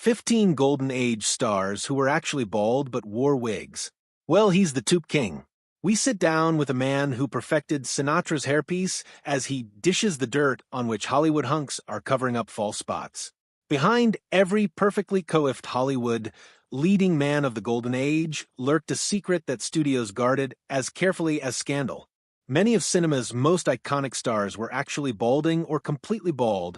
15 Golden Age stars who were actually bald but wore wigs. Well, he's the Toop King. We sit down with a man who perfected Sinatra's hairpiece as he dishes the dirt on which Hollywood hunks are covering up false spots. Behind every perfectly coiffed Hollywood leading man of the Golden Age lurked a secret that studios guarded as carefully as scandal. Many of cinema's most iconic stars were actually balding or completely bald,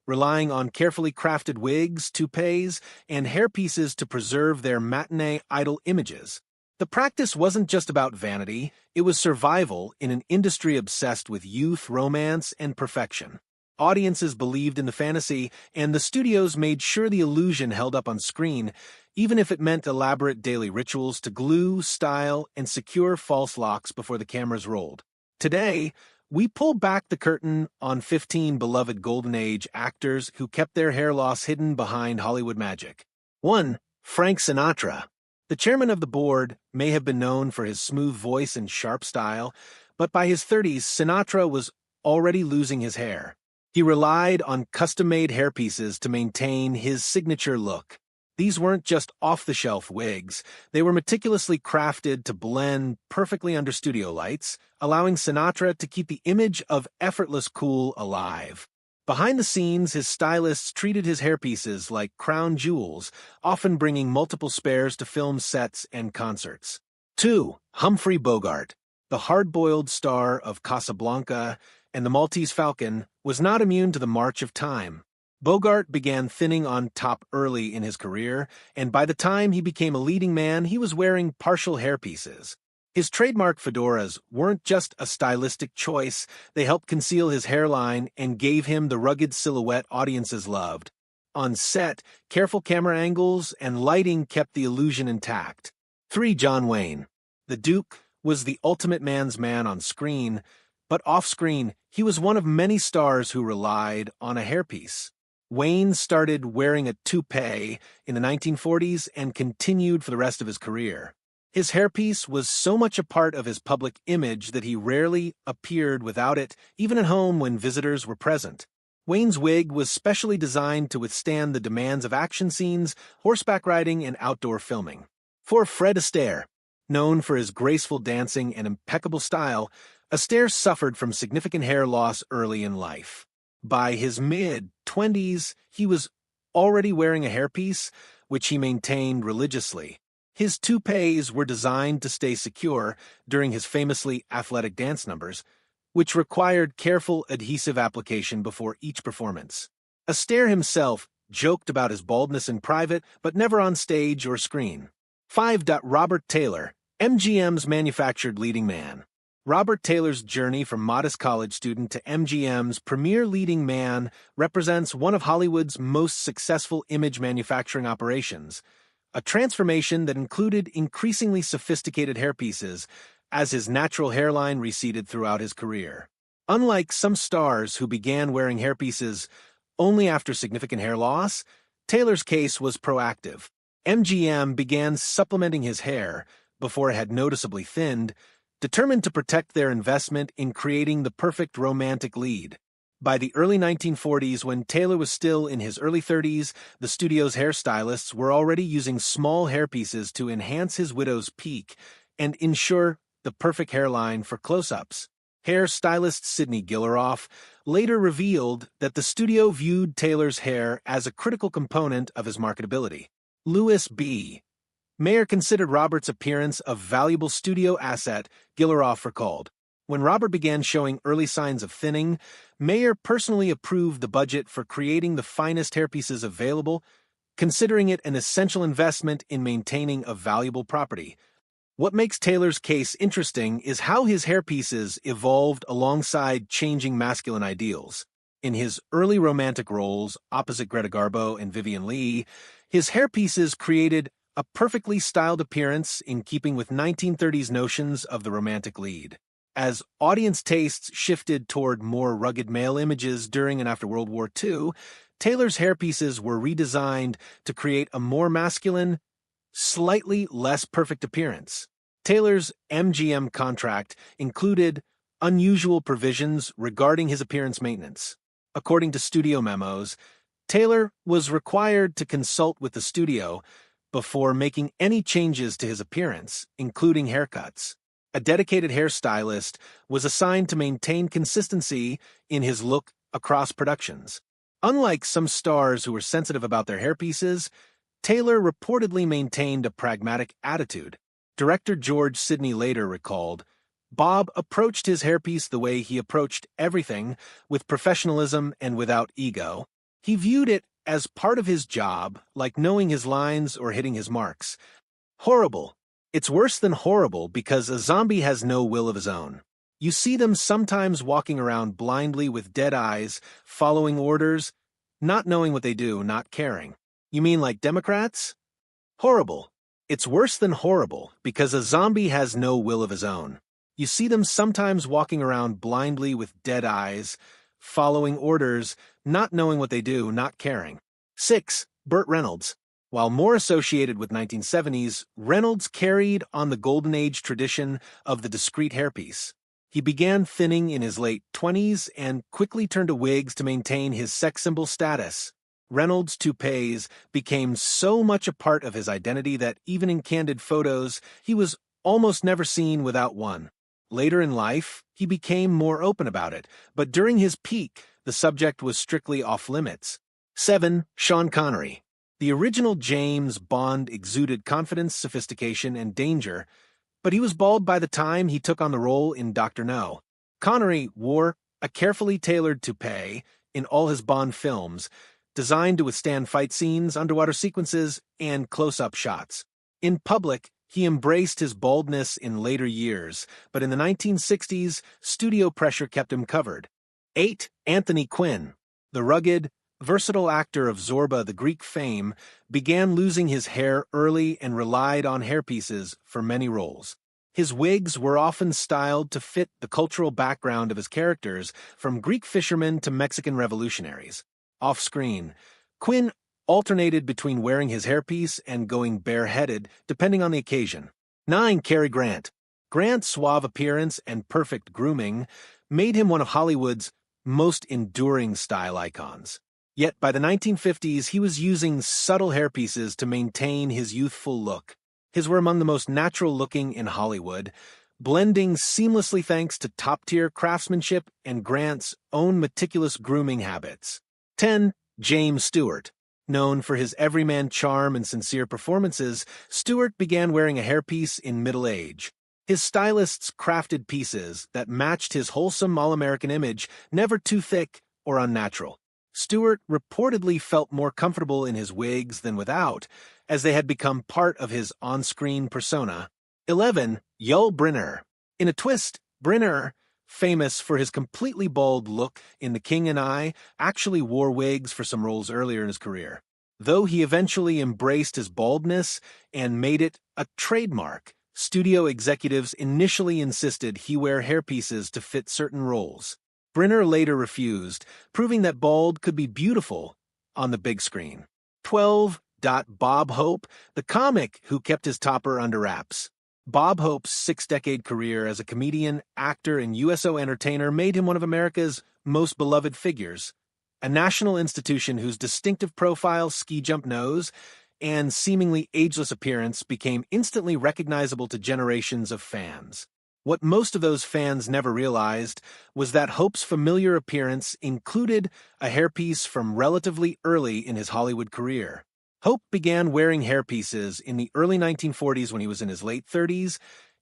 relying on carefully crafted wigs, toupees, and hairpieces to preserve their matinee idol images. The practice wasn't just about vanity, it was survival in an industry obsessed with youth, romance, and perfection. Audiences believed in the fantasy, and the studios made sure the illusion held up on screen, even if it meant elaborate daily rituals to glue, style, and secure false locks before the cameras rolled. Today, we pull back the curtain on 15 beloved Golden Age actors who kept their hair loss hidden behind Hollywood magic. 1. Frank Sinatra. The chairman of the board may have been known for his smooth voice and sharp style, but by his 30s, Sinatra was already losing his hair. He relied on custom-made hairpieces to maintain his signature look. These weren't just off-the-shelf wigs. They were meticulously crafted to blend perfectly under studio lights, allowing Sinatra to keep the image of effortless cool alive. Behind the scenes, his stylists treated his hairpieces like crown jewels, often bringing multiple spares to film sets and concerts. 2. Humphrey Bogart. The hard-boiled star of Casablanca and The Maltese Falcon was not immune to the march of time. Bogart began thinning on top early in his career, and by the time he became a leading man, he was wearing partial hairpieces. His trademark fedoras weren't just a stylistic choice, they helped conceal his hairline and gave him the rugged silhouette audiences loved. On set, careful camera angles and lighting kept the illusion intact. 3. John Wayne. The Duke was the ultimate man's man on screen, but off-screen, he was one of many stars who relied on a hairpiece. Wayne started wearing a toupee in the 1940s and continued for the rest of his career. His hairpiece was so much a part of his public image that he rarely appeared without it, even at home when visitors were present. Wayne's wig was specially designed to withstand the demands of action scenes, horseback riding, and outdoor filming. 4. Fred Astaire. Known for his graceful dancing and impeccable style, Astaire suffered from significant hair loss early in life. By his mid-20s, he was already wearing a hairpiece, which he maintained religiously. His toupees were designed to stay secure during his famously athletic dance numbers, which required careful adhesive application before each performance. Astaire himself joked about his baldness in private, but never on stage or screen. 5. Robert Taylor, MGM's manufactured leading man. Robert Taylor's journey from modest college student to MGM's premier leading man represents one of Hollywood's most successful image manufacturing operations, a transformation that included increasingly sophisticated hairpieces as his natural hairline receded throughout his career. Unlike some stars who began wearing hairpieces only after significant hair loss, Taylor's case was proactive. MGM began supplementing his hair before it had noticeably thinned, determined to protect their investment in creating the perfect romantic lead. By the early 1940s, when Taylor was still in his early 30s, the studio's hairstylists were already using small hairpieces to enhance his widow's peak and ensure the perfect hairline for close-ups. Hairstylist Sidney Gilleroff later revealed that the studio viewed Taylor's hair as a critical component of his marketability. Louis B. Mayer considered Robert's appearance a valuable studio asset, Gilleroff recalled. When Robert began showing early signs of thinning, Mayer personally approved the budget for creating the finest hairpieces available, considering it an essential investment in maintaining a valuable property. What makes Taylor's case interesting is how his hairpieces evolved alongside changing masculine ideals. In his early romantic roles, opposite Greta Garbo and Vivien Leigh, his hairpieces created a perfectly styled appearance in keeping with 1930s notions of the romantic lead. As audience tastes shifted toward more rugged male images during and after World War II, Taylor's hairpieces were redesigned to create a more masculine, slightly less perfect appearance. Taylor's MGM contract included unusual provisions regarding his appearance maintenance. According to studio memos, Taylor was required to consult with the studio before making any changes to his appearance, including haircuts. A dedicated hairstylist was assigned to maintain consistency in his look across productions. Unlike some stars who were sensitive about their hairpieces, Taylor reportedly maintained a pragmatic attitude. Director George Sidney later recalled, "Bob approached his hairpiece the way he approached everything, with professionalism and without ego. He viewed it as part of his job, like knowing his lines or hitting his marks." Horrible. It's worse than horrible because a zombie has no will of his own. You see them sometimes walking around blindly with dead eyes, following orders, not knowing what they do, not caring. You mean like Democrats? Horrible. It's worse than horrible because a zombie has no will of his own. You see them sometimes walking around blindly with dead eyes, following orders, not knowing what they do, not caring. 6. Burt Reynolds. While more associated with 1970s, Reynolds carried on the golden age tradition of the discreet hairpiece. He began thinning in his late 20s and quickly turned to wigs to maintain his sex symbol status. Reynolds' toupees became so much a part of his identity that even in candid photos, he was almost never seen without one. Later in life, he became more open about it, but during his peak, the subject was strictly off-limits. 7. Sean Connery. The original James Bond exuded confidence, sophistication, and danger, but he was bald by the time he took on the role in Dr. No. Connery wore a carefully tailored toupee in all his Bond films, designed to withstand fight scenes, underwater sequences, and close-up shots. In public, he embraced his baldness in later years, but in the 1960s, studio pressure kept him covered. 8. Anthony Quinn. The rugged, versatile actor of Zorba the Greek fame began losing his hair early and relied on hairpieces for many roles. His wigs were often styled to fit the cultural background of his characters, from Greek fishermen to Mexican revolutionaries. Off-screen, Quinn alternated between wearing his hairpiece and going bareheaded, depending on the occasion. 9. Cary Grant. Grant's suave appearance and perfect grooming made him one of Hollywood's most enduring style icons. Yet by the 1950s, he was using subtle hairpieces to maintain his youthful look. His were among the most natural-looking in Hollywood, blending seamlessly thanks to top-tier craftsmanship and Grant's own meticulous grooming habits. 10. James Stewart. Known for his everyman charm and sincere performances, Stewart began wearing a hairpiece in middle age. His stylists crafted pieces that matched his wholesome all-American image, never too thick or unnatural. Stewart reportedly felt more comfortable in his wigs than without, as they had become part of his on-screen persona. 11. Yul Brynner. In a twist, Brynner, famous for his completely bald look in The King and I, actually wore wigs for some roles earlier in his career. Though he eventually embraced his baldness and made it a trademark, studio executives initially insisted he wear hairpieces to fit certain roles. Brynner later refused, proving that bald could be beautiful on the big screen. 12. Bob Hope, the comic who kept his topper under wraps. Bob Hope's 6-decade career as a comedian, actor, and USO entertainer made him one of America's most beloved figures. A national institution whose distinctive profile, ski-jump nose, and seemingly ageless appearance became instantly recognizable to generations of fans. What most of those fans never realized was that Hope's familiar appearance included a hairpiece from relatively early in his Hollywood career. Hope began wearing hairpieces in the early 1940s when he was in his late 30s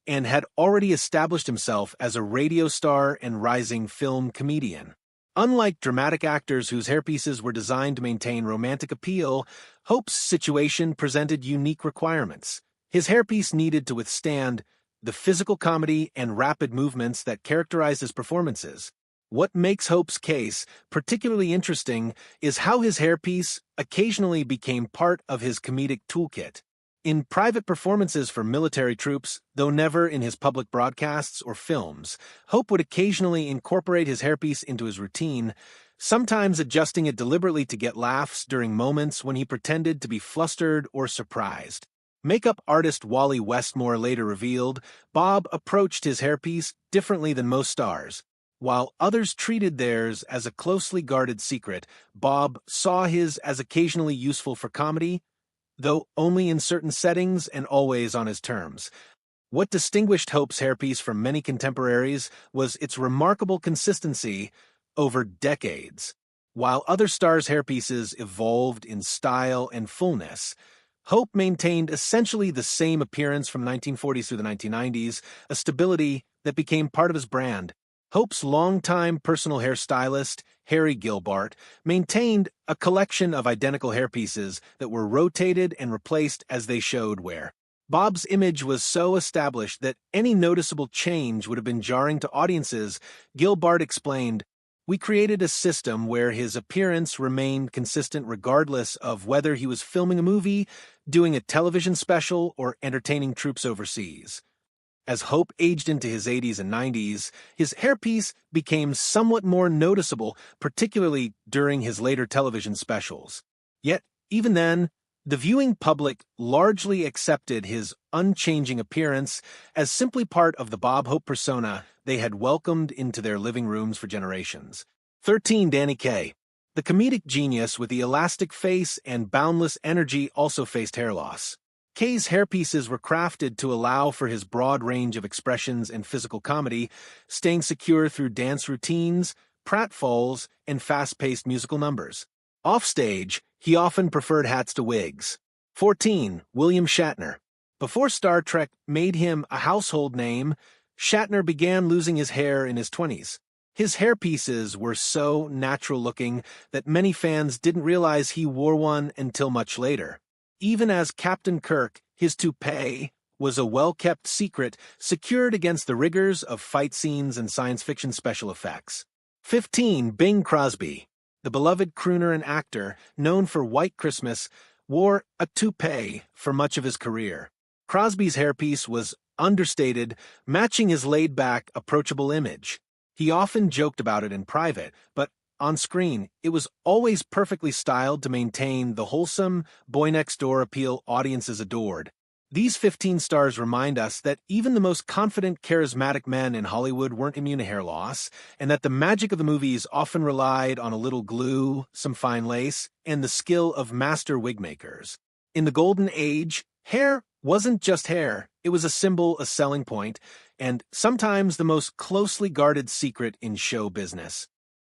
and had already established himself as a radio star and rising film comedian. Unlike dramatic actors whose hairpieces were designed to maintain romantic appeal, Hope's situation presented unique requirements. His hairpiece needed to withstand the physical comedy and rapid movements that characterized his performances. What makes Hope's case particularly interesting is how his hairpiece occasionally became part of his comedic toolkit. In private performances for military troops, though never in his public broadcasts or films, Hope would occasionally incorporate his hairpiece into his routine, sometimes adjusting it deliberately to get laughs during moments when he pretended to be flustered or surprised. Makeup artist Wally Westmore later revealed, Bob approached his hairpiece differently than most stars. While others treated theirs as a closely guarded secret, Bob saw his as occasionally useful for comedy, though only in certain settings and always on his terms. What distinguished Hope's hairpiece from many contemporaries was its remarkable consistency over decades. While other stars' hairpieces evolved in style and fullness, Hope maintained essentially the same appearance from 1940s through the 1990s, a stability that became part of his brand. Hope's longtime personal hairstylist, Harry Gilbart, maintained a collection of identical hairpieces that were rotated and replaced as they showed wear. Bob's image was so established that any noticeable change would have been jarring to audiences. Gilbart explained, "We created a system where his appearance remained consistent regardless of whether he was filming a movie, doing a television special, or entertaining troops overseas." As Hope aged into his 80s and 90s, his hairpiece became somewhat more noticeable, particularly during his later television specials. Yet, even then, the viewing public largely accepted his unchanging appearance as simply part of the Bob Hope persona they had welcomed into their living rooms for generations. 13. Danny Kaye. The comedic genius with the elastic face and boundless energy also faced hair loss. Kaye's hairpieces were crafted to allow for his broad range of expressions and physical comedy, staying secure through dance routines, pratfalls, and fast-paced musical numbers. Offstage, he often preferred hats to wigs. 14. William Shatner. Before Star Trek made him a household name, Shatner began losing his hair in his 20s. His hairpieces were so natural-looking that many fans didn't realize he wore one until much later. Even as Captain Kirk, his toupee was a well-kept secret secured against the rigors of fight scenes and science fiction special effects. 15. Bing Crosby. The beloved crooner and actor, known for White Christmas, wore a toupee for much of his career. Crosby's hairpiece was understated, matching his laid-back, approachable image. He often joked about it in private, but on screen, it was always perfectly styled to maintain the wholesome, boy-next-door appeal audiences adored. These 15 stars remind us that even the most confident, charismatic men in Hollywood weren't immune to hair loss, and that the magic of the movies often relied on a little glue, some fine lace, and the skill of master wig makers. In the Golden Age, hair wasn't just hair, it was a symbol, a selling point, and sometimes the most closely guarded secret in show business.